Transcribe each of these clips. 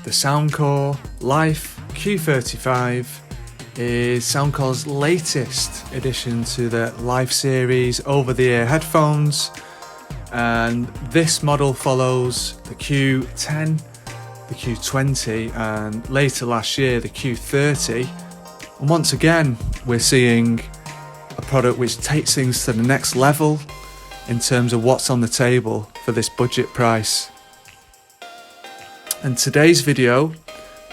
The Soundcore Life Q35 is Soundcore's latest addition to the Life series over-the-ear headphones, and this model follows the Q10, the Q20 and later last year the Q30. And once again we're seeing a product which takes things to the next level in terms of what's on the table for this budget price. In today's video,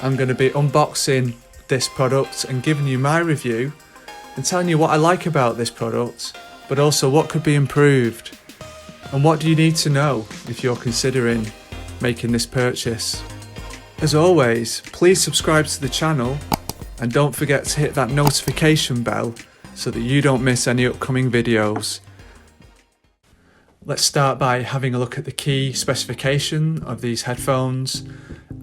I'm going to be unboxing this product and giving you my review and telling you what I like about this product, but also what could be improved and what do you need to know if you're considering making this purchase. As always, please subscribe to the channel and don't forget to hit that notification bell so that you don't miss any upcoming videos. Let's start by having a look at the key specification of these headphones.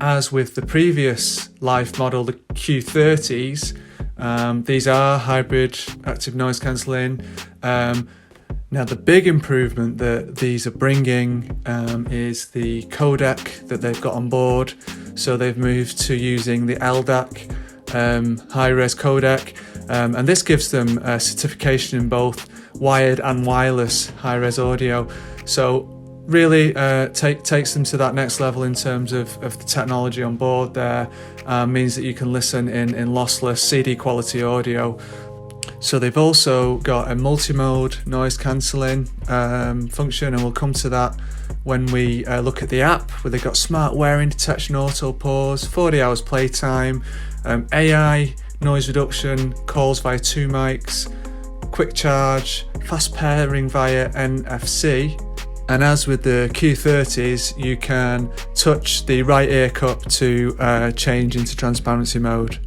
As with the previous Life model, the Q30s, these are hybrid active noise cancelling. Now the big improvement that these are bringing is the codec that they've got on board. So they've moved to using the LDAC high-res codec, and this gives them a certification in both wired and wireless high-res audio. So really takes them to that next level in terms of the technology on board there. Means that you can listen in lossless CD quality audio. So they've also got a multi-mode noise cancelling function, and we'll come to that when we look at the app, where they've got smart wearing detection, auto pause, 40 hours playtime, AI noise reduction, calls via 2 mics, quick charge, fast pairing via NFC. And as with the Q30s, you can touch the right ear cup to change into transparency mode.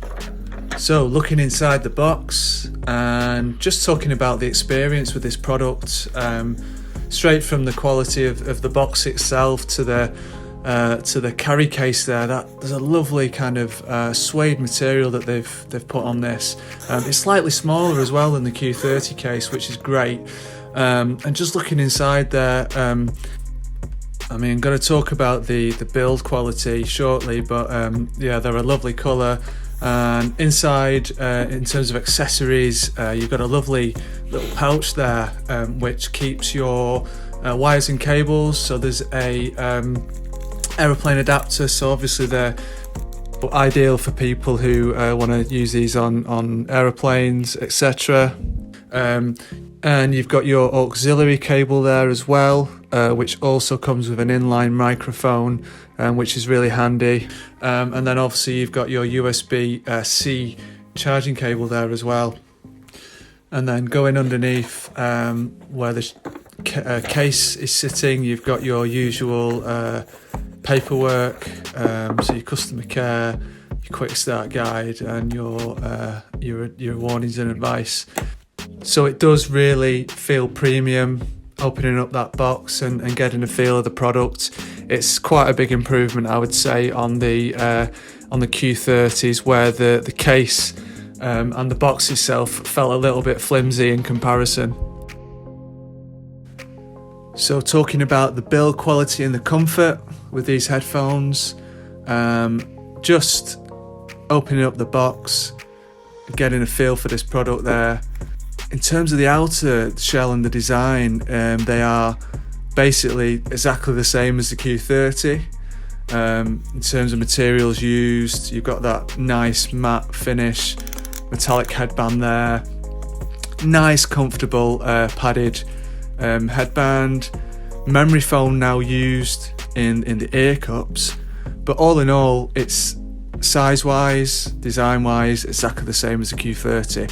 So looking inside the box and just talking about the experience with this product, straight from the quality of the box itself to the carry case there, there's a lovely kind of suede material that they've put on this. It's slightly smaller as well than the Q30 case, which is great. And just looking inside there, I mean, I'm going to talk about the build quality shortly, but yeah, they're a lovely colour. And inside, in terms of accessories, you've got a lovely little pouch there, which keeps your wires and cables. So there's a aeroplane adapter, so obviously they're ideal for people who want to use these on aeroplanes, etc. And you've got your auxiliary cable there as well, which also comes with an inline microphone, which is really handy. And then obviously you've got your USB-C charging cable there as well. And then going underneath where the case is sitting, you've got your usual paperwork, so your customer care, your quick start guide, and your warnings and advice. So it does really feel premium opening up that box and getting a feel of the product. It's quite a big improvement, I would say, on the Q30s, where the case and the box itself felt a little bit flimsy in comparison. So talking about the build quality and the comfort with these headphones, just opening up the box, getting a feel for this product there. In terms of the outer shell and the design, they are basically exactly the same as the Q30. In terms of materials used, you've got that nice matte finish, metallic headband there, nice comfortable padded headband, memory foam now used in the ear cups, but all in all, it's size-wise, design-wise, exactly the same as the Q30.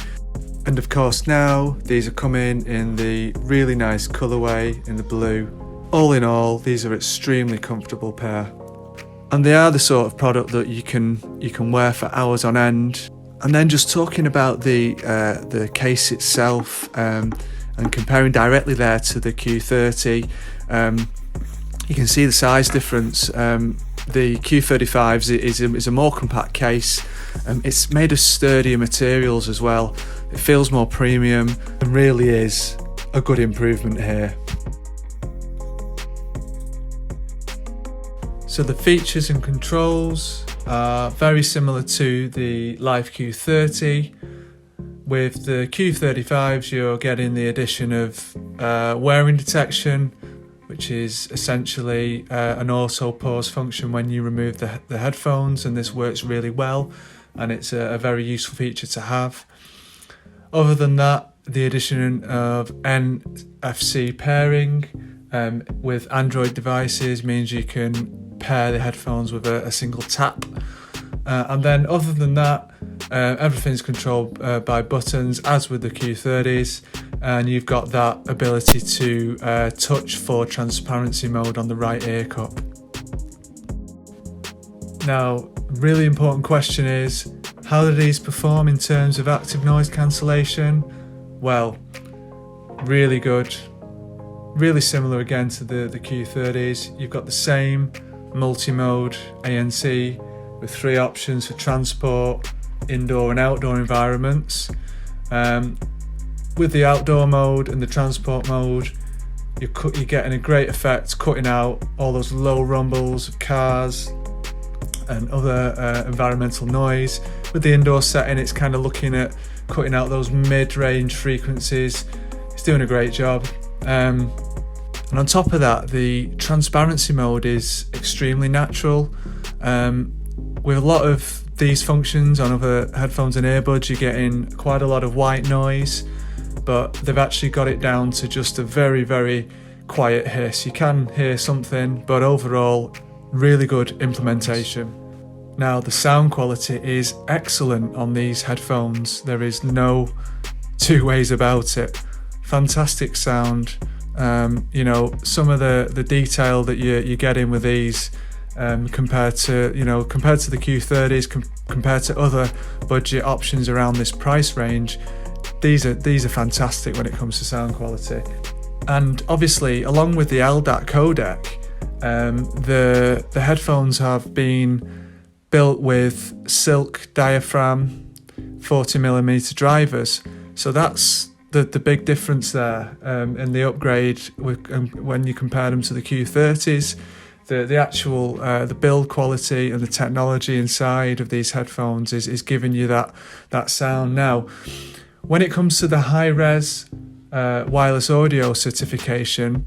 And of course now these are coming in the really nice colourway in the blue. All in all, these are extremely comfortable pair, and they are the sort of product that you can wear for hours on end. And then just talking about the case itself, and comparing directly there to the Q30, you can see the size difference. The Q35 is a more compact case. It's made of sturdier materials as well. It feels more premium and really is a good improvement here. So the features and controls, are very similar to the Life Q30. With the Q35s, you're getting the addition of wearing detection, which is essentially an auto pause function when you remove the headphones, and this works really well, and it's a very useful feature to have. Other than that, the addition of NFC pairing with Android devices means you can pair the headphones with a single tap. And then other than that, everything's controlled by buttons, as with the Q30s, and you've got that ability to touch for transparency mode on the right ear cup. Now, really important question is, how do these perform in terms of active noise cancellation? Well, really good. Really similar again to the Q30s. You've got the same multi-mode ANC with 3 options for transport, indoor and outdoor environments. With the outdoor mode and the transport mode, you're getting a great effect, cutting out all those low rumbles of cars and other environmental noise. With the indoor setting, it's kind of looking at cutting out those mid-range frequencies. It's doing a great job. And on top of that, the transparency mode is extremely natural. With a lot of these functions on other headphones and earbuds, you're getting quite a lot of white noise, but they've actually got it down to just a very, very quiet hiss. You can hear something, but overall, really good implementation. Now, the sound quality is excellent on these headphones. There is no two ways about it. Fantastic sound. Some of the detail that you're getting with these compared to the Q30s, compared to other budget options around this price range, these are fantastic when it comes to sound quality. And obviously, along with the LDAC codec, the headphones have been built with silk diaphragm 40mm drivers, so that's the big difference there in the upgrade when you compare them to the Q30s. The actual the build quality and the technology inside of these headphones is giving you that sound. Now, when it comes to the high-res wireless audio certification,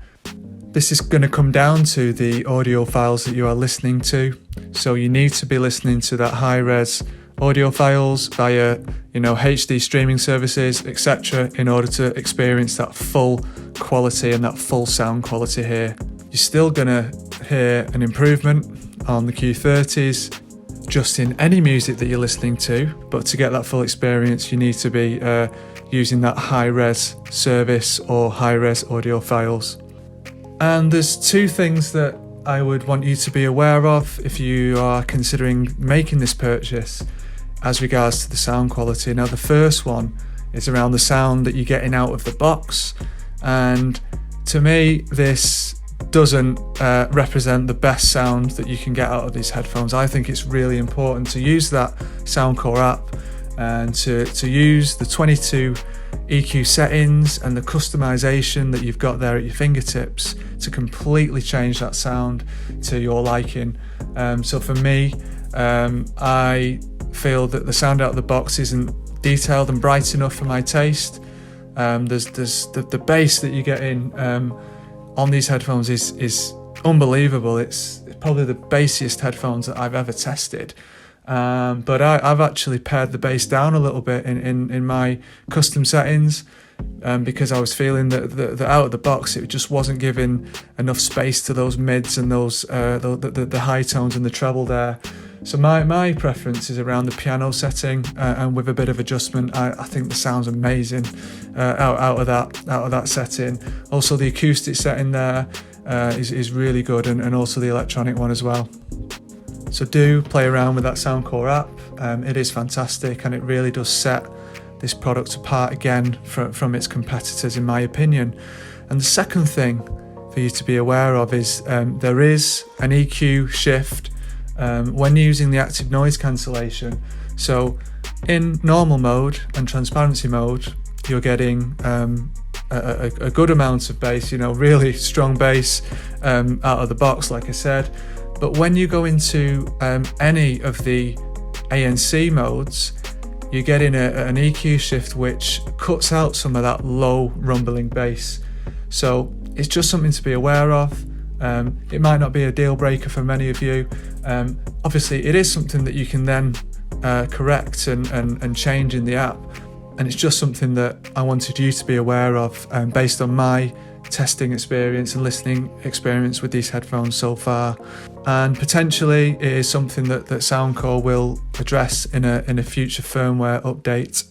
this is going to come down to the audio files that you are listening to. So you need to be listening to that high-res audio files via HD streaming services, etc., in order to experience that full quality and that full sound quality here. You're still going to hear an improvement on the Q30s just in any music that you're listening to, but to get that full experience you need to be using that high-res service or high-res audio files. And there's 2 things that I would want you to be aware of if you are considering making this purchase as regards to the sound quality. Now, the first one is around the sound that you're getting out of the box, and to me this doesn't represent the best sound that you can get out of these headphones. I think it's really important to use that Soundcore app and to use the 22 EQ settings and the customization that you've got there at your fingertips to completely change that sound to your liking. So for me, I feel that the sound out of the box isn't detailed and bright enough for my taste. There's the bass that you get in on these headphones is unbelievable. It's probably the bassiest headphones that I've ever tested. But I've actually pared the bass down a little bit in my custom settings because I was feeling that out of the box it just wasn't giving enough space to those mids and those the high tones and the treble there. So my preference is around the piano setting, and with a bit of adjustment, I think the sound's amazing out of that setting. Also, the acoustic setting there is really good, and also the electronic one as well. So do play around with that Soundcore app. It is fantastic, and it really does set this product apart again from its competitors, in my opinion. And the second thing for you to be aware of is there is an EQ shift when using the active noise cancellation. So in normal mode and transparency mode, you're getting a good amount of bass, really strong bass out of the box, like I said. But when you go into any of the ANC modes, you're getting an EQ shift which cuts out some of that low rumbling bass. So it's just something to be aware of. It might not be a deal breaker for many of you. Obviously it is something that you can then correct and change in the app, and it's just something that I wanted you to be aware of based on my testing experience and listening experience with these headphones so far. And potentially it is something that Soundcore will address in a future firmware update.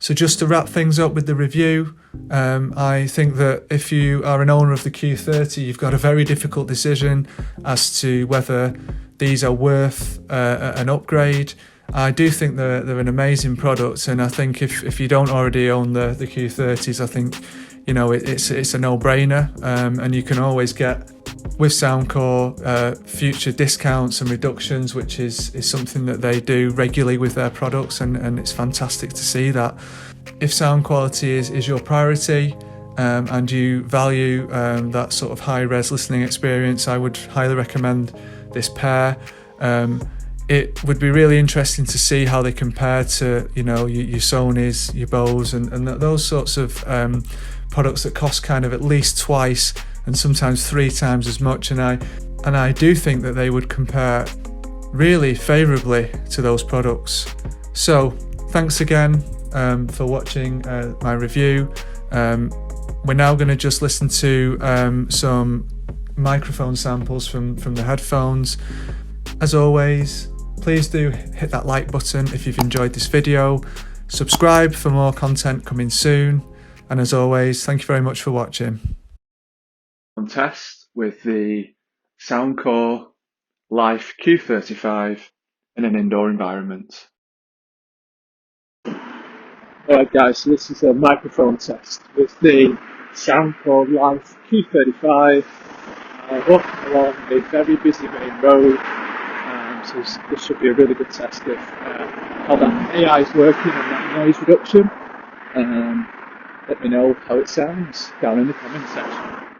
So just to wrap things up with the review, I think that if you are an owner of the Q30, you've got a very difficult decision as to whether these are worth an upgrade. I do think they're an amazing product, and I think if you don't already own the Q30s, I think it's a no-brainer, and you can always get with Soundcore future discounts and reductions, which is something that they do regularly with their products, and it's fantastic to see that. If sound quality is your priority and you value that sort of high-res listening experience, I would highly recommend this pair. It would be really interesting to see how they compare to your Sonys, your Bose, and those sorts of products that cost kind of at least twice and sometimes 3 times as much, and I do think that they would compare really favourably to those products. So thanks again for watching my review. We're now going to just listen to some microphone samples from the headphones. As always, please do hit that like button if you've enjoyed this video, subscribe for more content coming soon, and as always, thank you very much for watching. Test with the Soundcore Life Q35 in an indoor environment. Alright guys, so this is a microphone test with the Soundcore Life Q35 walking along a very busy main road. So this should be a really good test of how that AI is working on that noise reduction. Let me know how it sounds down in the comment section.